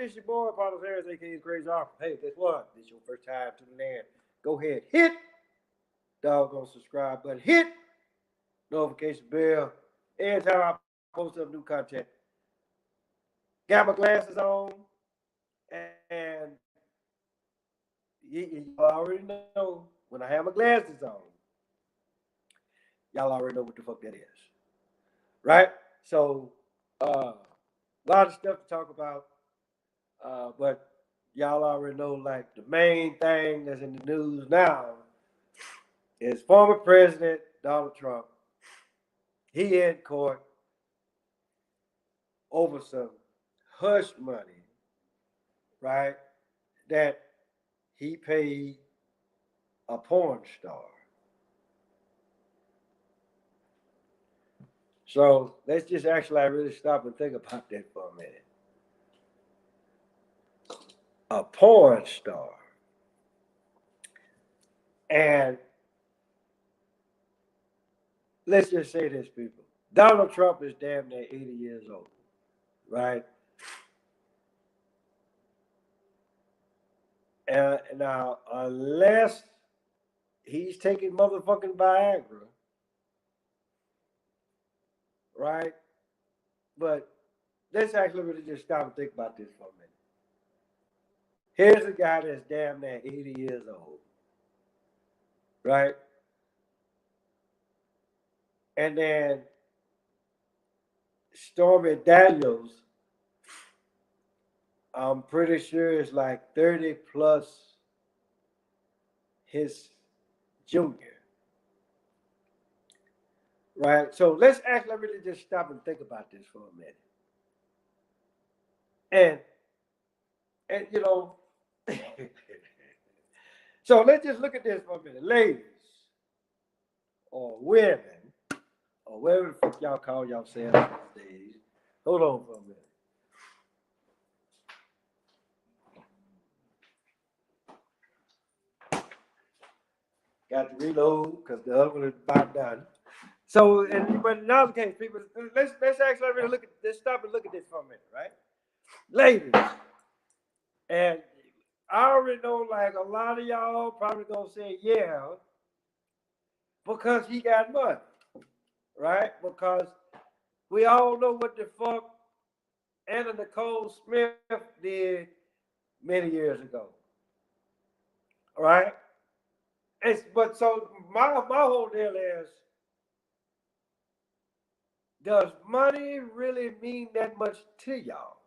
It's your boy, Apollo Harris, aka Crazy Offer. Hey, guess what? This is your first time tuning in. Go ahead, hit doggone subscribe button, hit notification bell. Every time I post up new content. Got my glasses on, and y'all already know when I have my glasses on, y'all already know what the fuck that is, right? So, a lot of stuff to talk about, but y'all already know like the main thing that's in the news now is former President Donald Trump. He in court over some hush money, right? That he paid a porn star. So let's just actually really stop and think about that for a minute. A porn star. And let's just say this, people. Donald Trump is damn near 80 years old, right? And now, unless he's taking motherfucking Viagra, right? But let's actually really just stop and think about this for a minute. Here's a guy that's damn near 80 years old, right? And then Stormy Daniels, I'm pretty sure is like 30 plus his junior, right? So let's actually really just stop and think about this for a minute. And and you know, so let's just look at this for a minute, ladies or women or whatever the fuck y'all call yourselves these days. Hold on for a minute. Got to reload because the other one is about done. So, but in other case, people, let's actually really look at let's stop and look at this for a minute, right? Ladies, and I already know like a lot of y'all probably gonna say yeah because he got money, right? Because we all know what the fuck Anna Nicole Smith did many years ago, right? But so my whole deal is, does money really mean that much to y'all?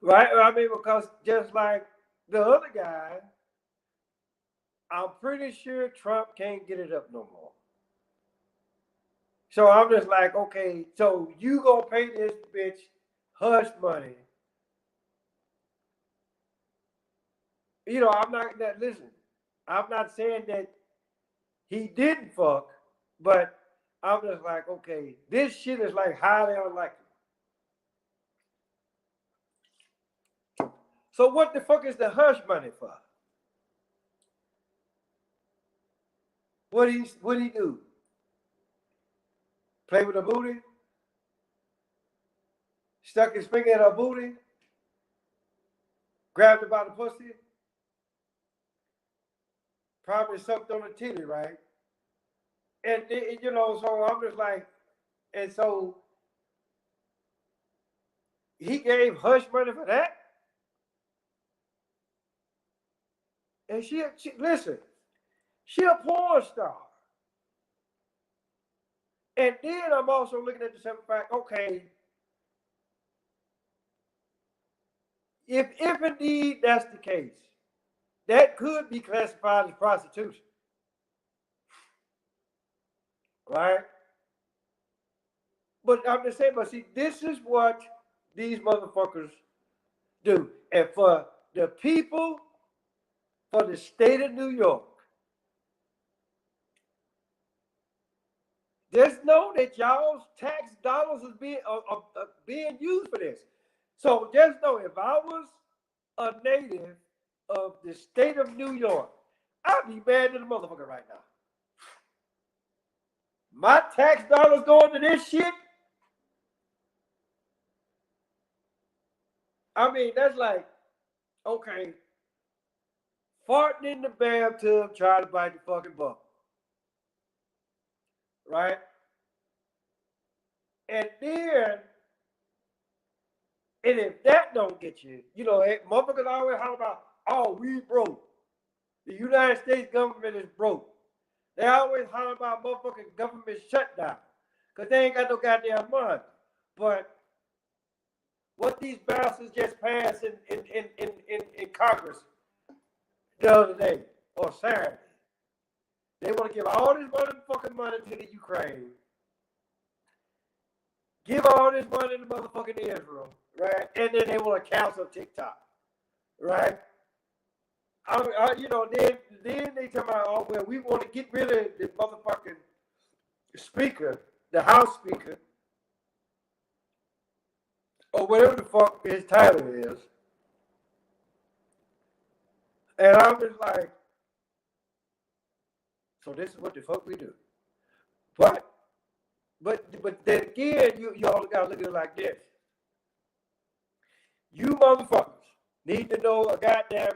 Right? I mean, because just like the other guy, I'm pretty sure Trump can't get it up no more. So I'm just like, okay, so you gonna pay this bitch hush money? I'm not that. Listen, I'm not saying that he didn't fuck, but I'm just like, okay, this shit is like highly unlikely. So what the fuck is the hush money for? What he do? Play with the booty? Stuck his finger in her booty? Grabbed her by the pussy? Probably sucked on the titty, right? And so I'm just like, and so he gave hush money for that. And she listen, she a porn star. And then I'm also looking at the simple fact, okay, if indeed that's the case, that could be classified as prostitution, right? But I'm just saying, but see, this is what these motherfuckers do. And for the people, for the state of New York, just know that y'all's tax dollars is being used for this. So just know, if I was a native of the state of New York, I'd be mad at the motherfucker right now. My tax dollars going to this shit. I mean, that's like, okay, farting in the bathtub trying to bite the fucking bubble. Right? And then, and if that don't get you, motherfuckers always holler about, oh, we broke. The United States government is broke. They always holler about motherfucking government shutdown because they ain't got no goddamn money. But what these bastards just passed in Congress the other day or Saturday, they want to give all this motherfucking money to the Ukraine, give all this money to motherfucking Israel, right? And then they want to cancel TikTok, right? Then they talk about, oh, well, we want to get rid of the motherfucking speaker, the House Speaker, or whatever the fuck his title is. And I'm just like, so this is what the fuck we do. But then again, you all gotta look at it like this. You motherfuckers need to know a goddamn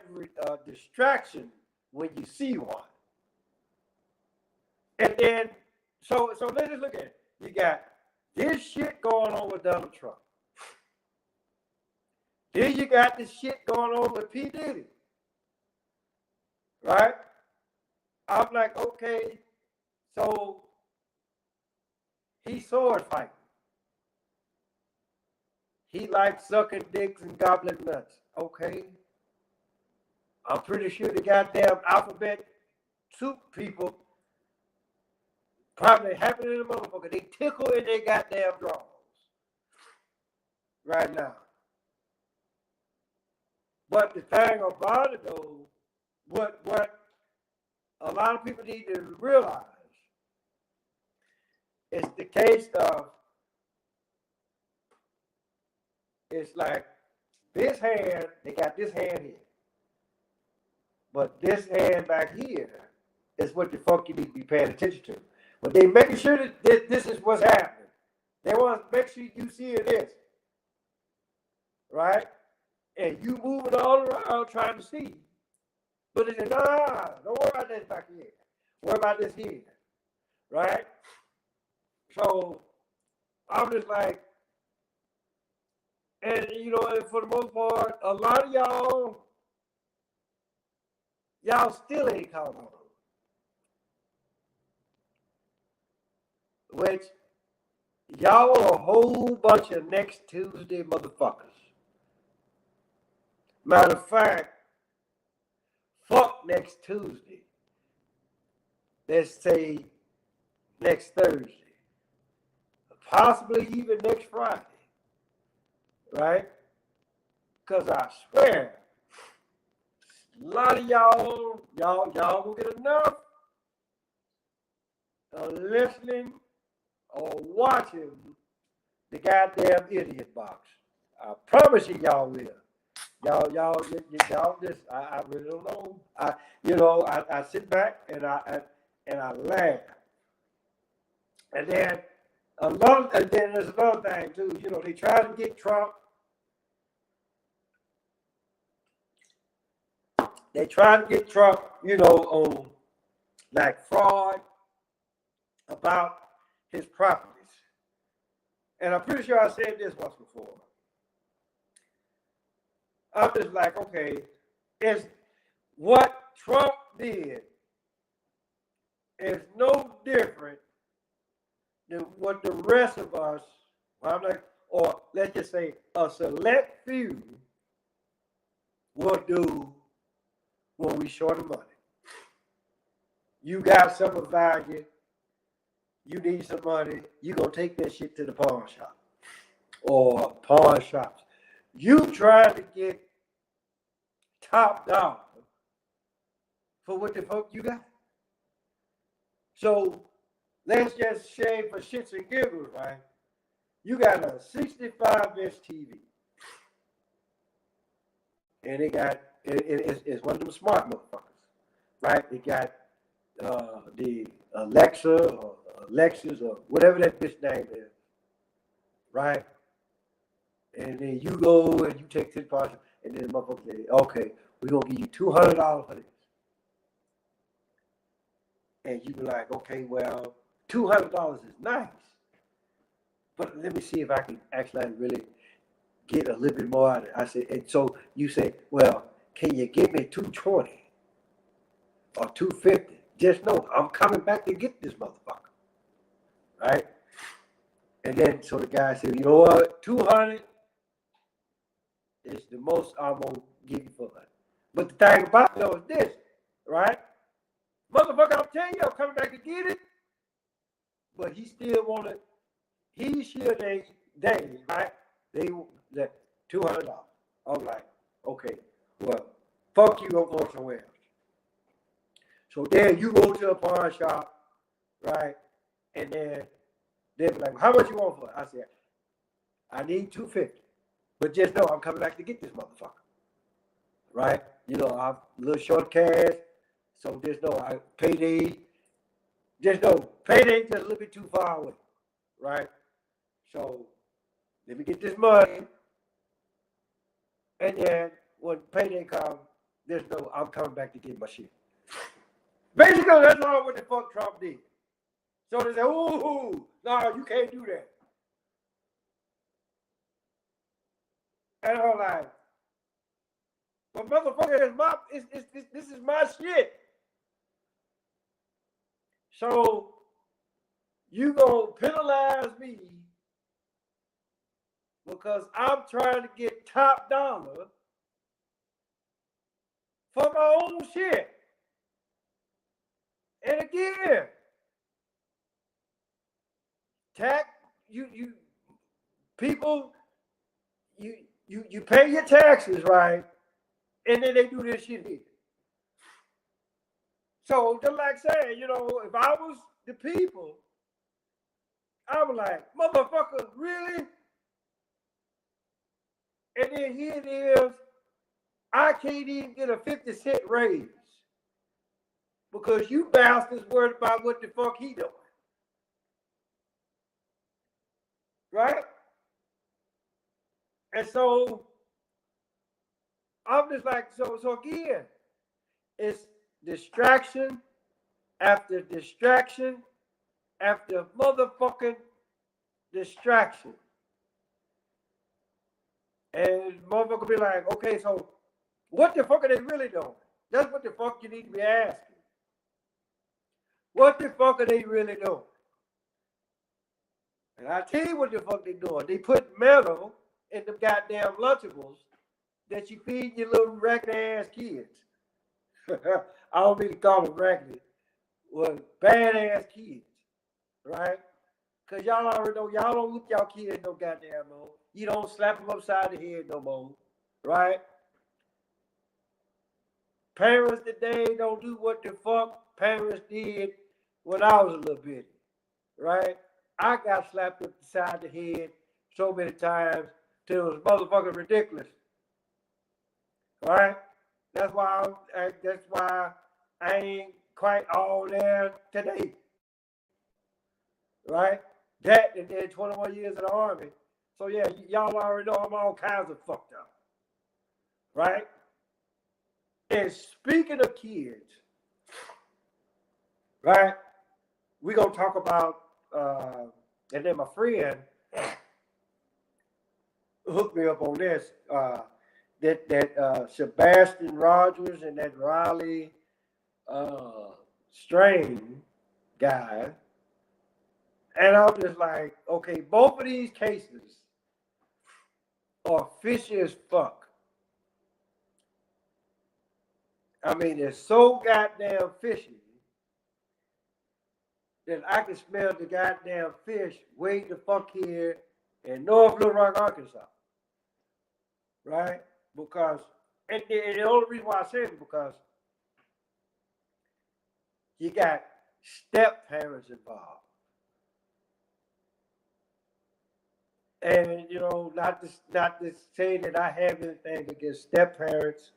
distraction when you see one. And then, so let's just look at it. You got this shit going on with Donald Trump. Then you got this shit going on with P. Diddy. Right? I'm like, okay, so he's sword fighting. He likes sucking dicks and gobbling nuts. Okay. I'm pretty sure the goddamn alphabet soup people probably happy in the motherfucker. They tickle in their goddamn drawers right now. But the thing about it though, what a lot of people need to realize is the case of, it's like this hand, they got this hand here. But this hand back here is what the fuck you need to be paying attention to. But they making sure that this is what's happening. They want to make sure you see this. Right? And you moving all around trying to see. But it's nah, don't worry about this back here. Worry about this here. Right? So I'm just like, and and for the most part, a lot of y'all still ain't caught on. Which y'all are a whole bunch of next Tuesday motherfuckers. Matter of fact, fuck next Tuesday. Let's say next Thursday. Possibly even next Friday. Right? Because I swear, a lot of y'all will get enough of listening or watching the goddamn idiot box. I promise you, y'all will. Y'all just, I really don't know. I sit back and I laugh. And then there's another thing too. They try to get Trump. They try to get Trump, on like fraud about his properties. And I'm pretty sure I said this once before. I'm just like, okay, is what Trump did is no different than what the rest of us, or let's just say a select few, will do when we short of money. You got some of value, you need some money, you gonna take that shit to the pawn shop or pawn shops. You try to get top dollar for what the fuck you got. So let's just say for shits and giggles, right? You got a 65-inch TV. And it's one of them smart motherfuckers, right? It got the Alexa or Alexis or whatever that bitch name is, right? And then you go and you take 10 parts, and then the motherfucker say, okay, we're gonna give you $200 for this. And you be like, okay, well, $200 is nice, but let me see if I can actually really get a little bit more out of it. I said, and so you say, well, can you give me 220 or 250? Just know I'm coming back to get this motherfucker, right? And then so the guy said, you know what, 200 is the most I'm gonna give you for it. But the thing about it though is this, right? Motherfucker, I'm telling you, I'm coming back to get it, but he still wanted, they, right? They that $200. I was like, okay, well, fuck you, I'm going somewhere else. So then you go to a pawn shop, right? And then they'll be like, how much you want for it? I said, I need $250. But just know I'm coming back to get this motherfucker. Right? You know, I'm a little short cash. So just know payday just just a little bit too far away. Right? So let me get this money. And then when payday comes, just know I'm coming back to get my shit. Basically, that's all what the fuck Trump did. So they say, ooh, no, you can't do that. And I'm like, but motherfucker, this is my shit. So you gonna penalize me because I'm trying to get top dollar for my own shit. And again, people, you pay your taxes, right? And then they do this shit here. So just like saying, you know, if I was the people, I was like, motherfucker, really? And then here it is, I can't even get a 50-cent raise because you bastards worried about what the fuck he doing. Right? And so I'm just like, so again, it's distraction after distraction after motherfucking distraction. And motherfucker be like, okay, so what the fuck are they really doing? That's what the fuck you need to be asking. What the fuck are they really doing? And I tell you what the fuck they doing. They put metal in the goddamn Lunchables that you feed your little ragged ass kids. I don't mean to call them raggedy. Well, bad ass kids, right? Cause y'all already know y'all don't look y'all kids no goddamn more. You don't slap them upside the head no more, right? Parents today don't do what the fuck parents did when I was a little bitty, right? I got slapped upside the head so many times till it was motherfucking ridiculous, right? That's why I ain't quite all there today, right? That and then 21 years in the Army. So yeah, y'all already know I'm all kinds of fucked up, right? And speaking of kids, right? We're gonna talk about, and then my friend hooked me up on this. That Sebastian Rogers and that Riley Strain guy, and I'm just like, okay, both of these cases are fishy as fuck. I mean, it's so goddamn fishy that I can smell the goddamn fish way the fuck here in North Little Rock, Arkansas. Right? Because, and the only reason why I say it is because you got step parents involved. And, you know, not to say that I have anything against step parents,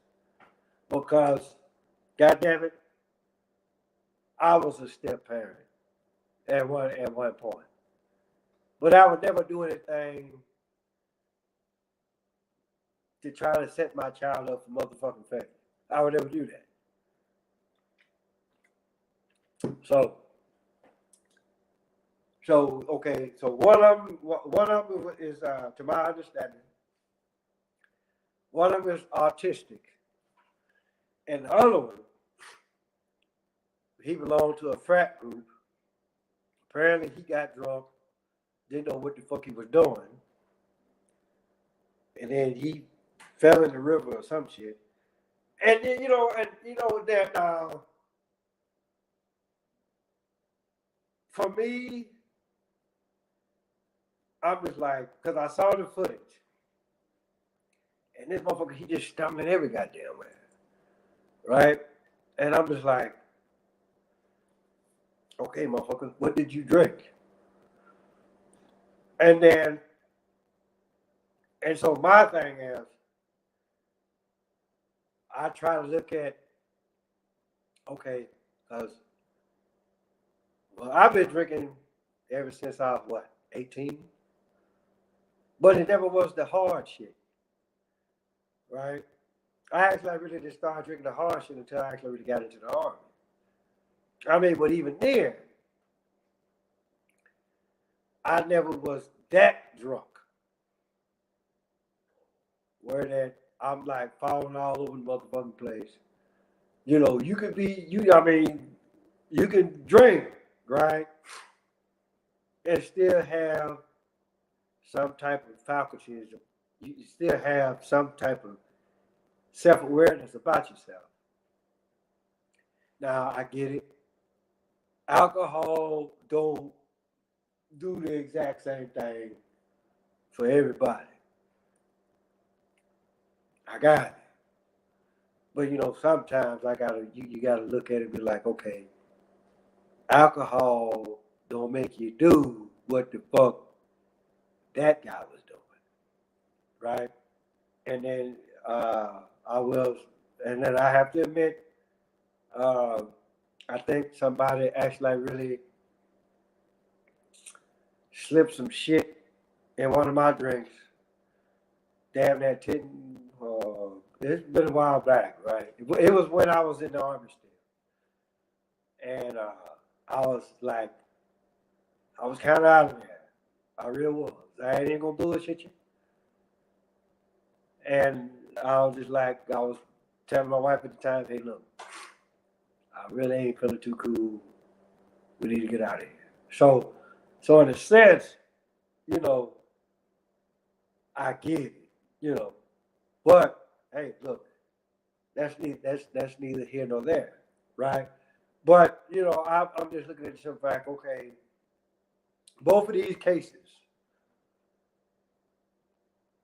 because, goddamn it, I was a step parent at one point. But I would never do anything to try to set my child up for motherfucking failure. I would never do that. So okay. So one of them is, to my understanding, one of them is autistic, and the other one, he belonged to a frat group. Apparently, he got drunk, didn't know what the fuck he was doing, and then he fell in the river or some shit. And then that for me, I'm just like, because I saw the footage, and this motherfucker, he just stumbling every goddamn way, right? And I'm just like, okay, motherfucker, what did you drink? And so my thing is, I try to look at, okay, because, well, I've been drinking ever since I was, 18? But it never was the hard shit, right? I actually really didn't start drinking the hard shit until I actually really got into the army. I mean, but even then, I never was that drunk, where that I'm like falling all over the motherfucking place. You know, you could be, you can drink, right? And still have some type of faculties. You still have some type of self-awareness about yourself. Now, I get it. Alcohol don't do the exact same thing for everybody. I got it. But sometimes you gotta look at it and be like, okay, alcohol don't make you do what the fuck that guy was doing, right? And then I have to admit, I think somebody actually really slipped some shit in one of my drinks. Damn that didn't. It's been a while back, right? It was when I was in the army still, and I was like, I was kind of out of there. I really was. I ain't gonna bullshit you. And I was just like, I was telling my wife at the time, hey, look, I really ain't feeling too cool. We need to get out of here. So in a sense, I get it, but hey, look, that's neither here nor there, right? But I'm just looking at some fact. Okay, both of these cases,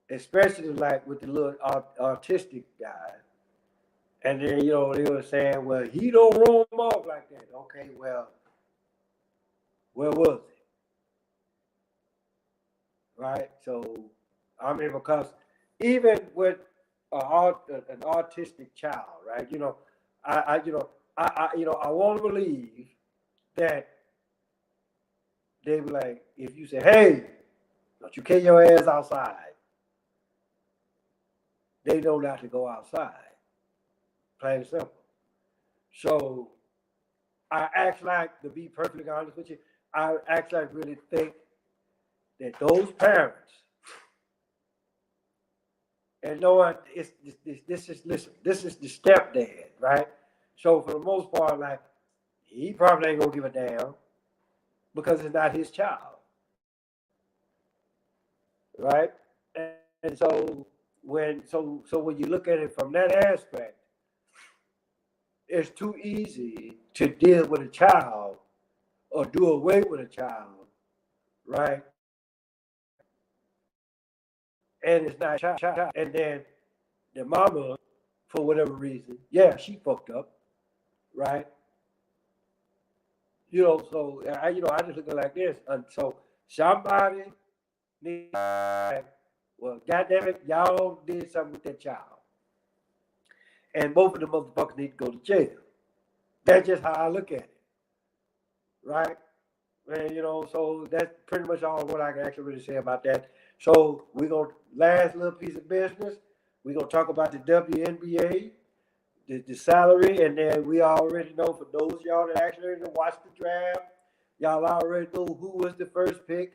especially like with the little autistic guy, and then they were saying, well, he don't roam off like that. Okay, well, where was it? Right? So, because even with an autistic child, right? I want to believe that they be like, if you say, hey, don't you kill your ass outside, they know not to go outside. Plain and simple. So I actually, like, to be perfectly honest with you, I actually really think that those parents, and what, this is the stepdad, right? So for the most part, like, he probably ain't gonna give a damn because it's not his child, right? And so when you look at it from that aspect, it's too easy to deal with a child or do away with a child, right? And it's not a child. And then the mama, for whatever reason, yeah, she fucked up, right? So I just look at it like this. And so somebody needs, well, goddamn it, y'all did something with that child. And both of the motherfuckers need to go to jail. That's just how I look at it, right? And so that's pretty much all what I can actually really say about that. So we're gonna last little piece of business. We're going to talk about the WNBA, the salary, and then we already know for those of y'all that actually watched the draft, y'all already know who was the first pick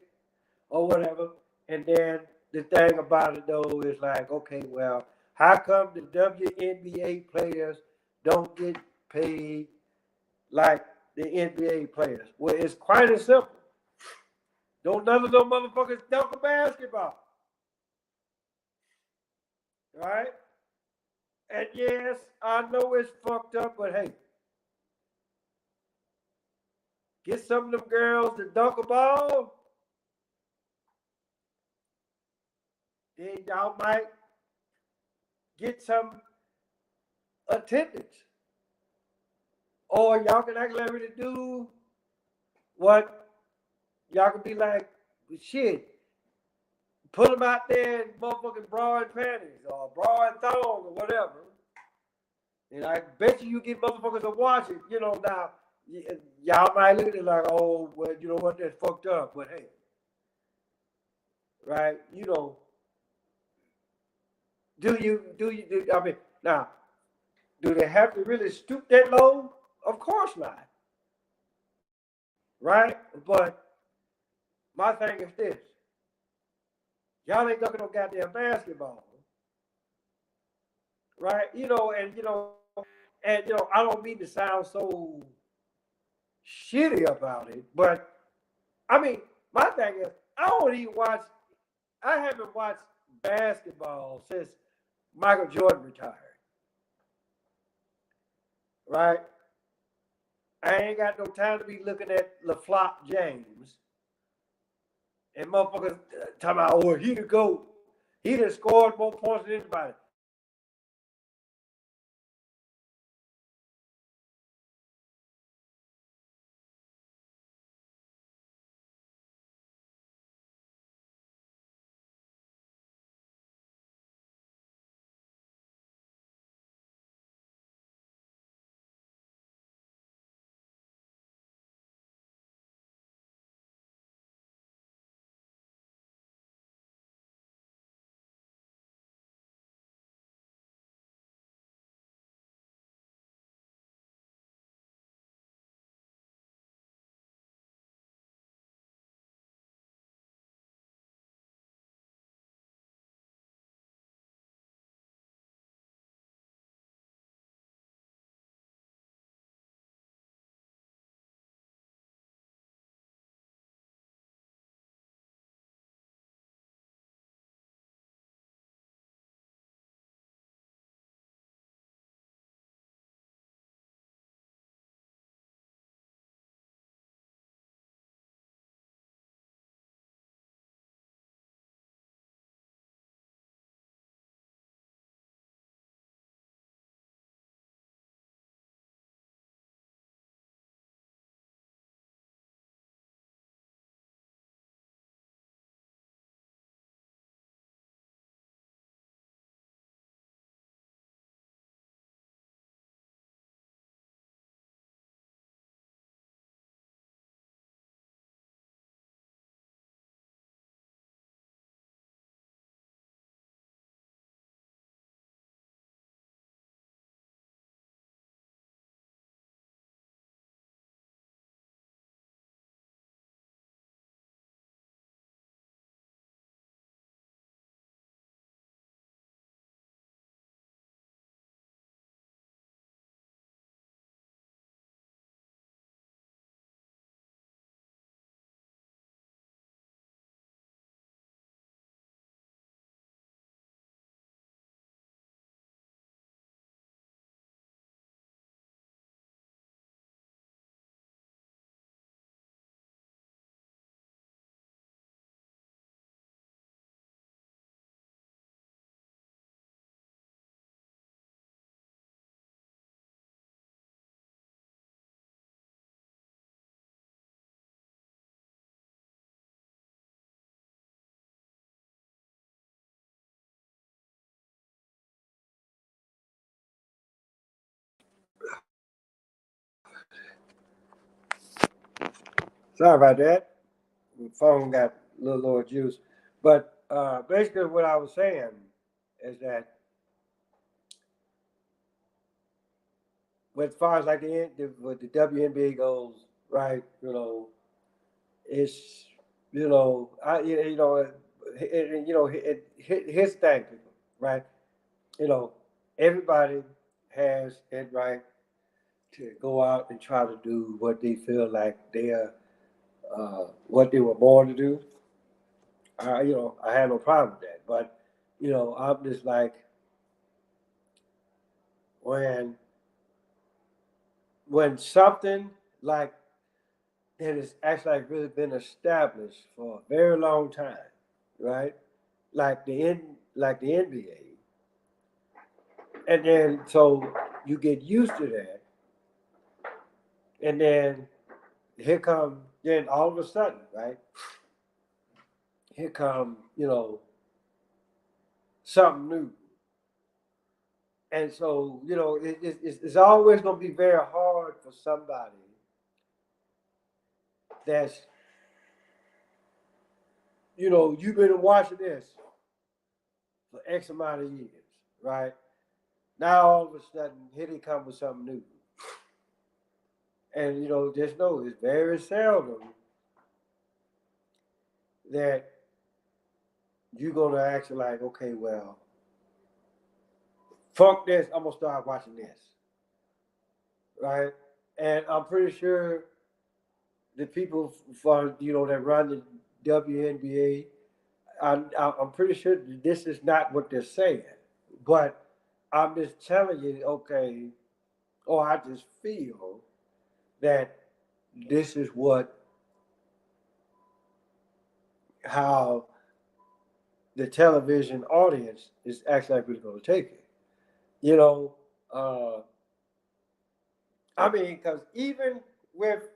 or whatever. And then the thing about it though is like, okay, well, how come the WNBA players don't get paid like the NBA players? Well, it's quite as simple. Don't none of those motherfuckers dunk a basketball. Right? And yes, I know it's fucked up, but hey, get some of them girls to dunk a ball, then y'all might get some attendance. Or y'all can actually do what y'all can be like, shit, put them out there in motherfucking bra and panties or bra and thong or whatever. And I bet you get motherfuckers to watch it. You know, now, y'all might look at it like, oh, well, you know what, that's fucked up. But hey, right, you know, I mean, now, do they have to really stoop that low? Of course not. Right? But my thing is this. Y'all ain't dunking no goddamn basketball. Right? I don't mean to sound so shitty about it, but I mean, my thing is, I haven't watched basketball since Michael Jordan retired. Right? I ain't got no time to be looking at LaFlop James and motherfuckers talking about, oh, he the GOAT. He done scored more points than anybody. Sorry about that. The phone got a little lower juice. But basically, what I was saying is that as far as like with the WNBA goes, right? It's here's the thing, people, right? You know, everybody has it right to go out and try to do what they feel like they're what they were born to do. I have no problem with that, but I'm just like when something like that has actually like really been established for a very long time, right? Like the NBA, and then so you get used to that, and then then all of a sudden, right? Here come something new, and so it's always going to be very hard for somebody that's you've been watching this for X amount of years, right? Now all of a sudden, here they come with something new, and just know it's very seldom that you're gonna actually like, okay, well, fuck this, I'm gonna start watching this, right? And I'm pretty sure the people for that run the WNBA, I'm pretty sure this is not what they're saying, but I'm just telling you, okay, or I just feel that this is how the television audience is actually really going to take it. You know, uh, I mean, because even with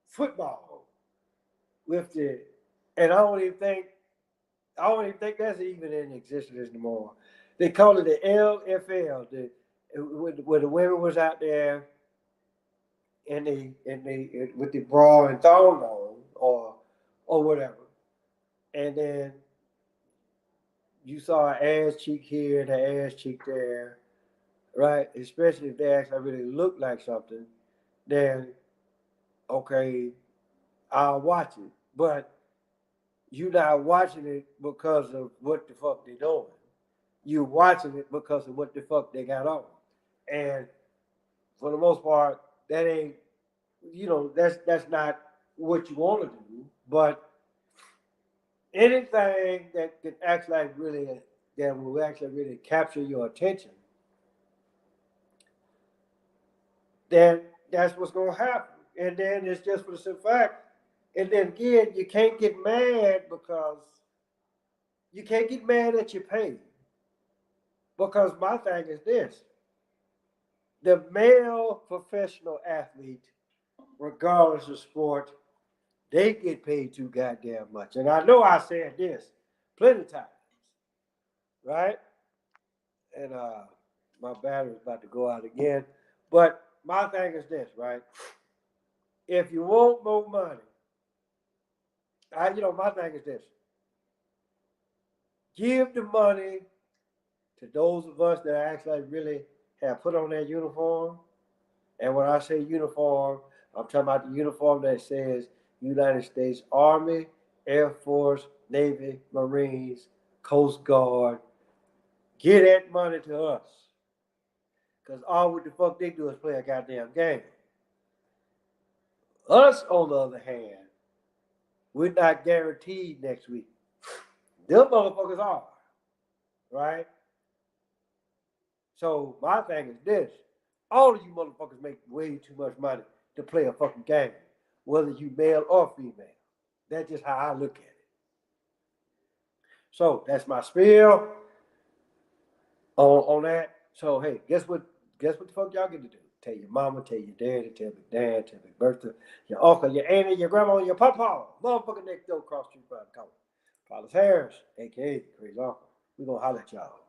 football, with the, and I don't even think that's even in existence anymore. They call it the LFL, where the women was out there with the bra and thong on, or whatever, and then you saw an ass cheek here and an ass cheek there, right? Especially if they actually really look like something, then okay, I'll watch it. But you're not watching it because of what the fuck they're doing. You're watching it because of what the fuck they got on. And for the most part, that ain't that's not what you want to do. But anything that can actually really that will actually really capture your attention, then that's what's gonna happen. And then it's just for the simple fact. And then again, you can't get mad because you can't get mad at your pay. Because my thing is this: the male professional athlete, regardless of sport, they get paid too goddamn much. And I know I said this plenty of times, right? And my battery's about to go out again. But my thing is this, right? If you want more money, my thing is this: give the money to those of us that actually really have put on that uniform. And when I say uniform, I'm talking about the uniform that says United States Army, Air Force, Navy, Marines, Coast Guard. Give that money to us. Because all what the fuck they do is play a goddamn game. Us, on the other hand, we're not guaranteed next week. Them motherfuckers are, right? So my thing is this: all of you motherfuckers make way too much money to play a fucking game, whether you male or female. That's just how I look at it. So that's my spiel on that. So hey, guess what? Guess what the fuck y'all get to do? Tell your mama, tell your daddy, tell Big Dad, tell Big Bertha, your uncle, your auntie, your grandma, your papa, motherfucker next door across the street by the corner. Paulus Harris, aka Crazy Uncle. We gonna holler at y'all.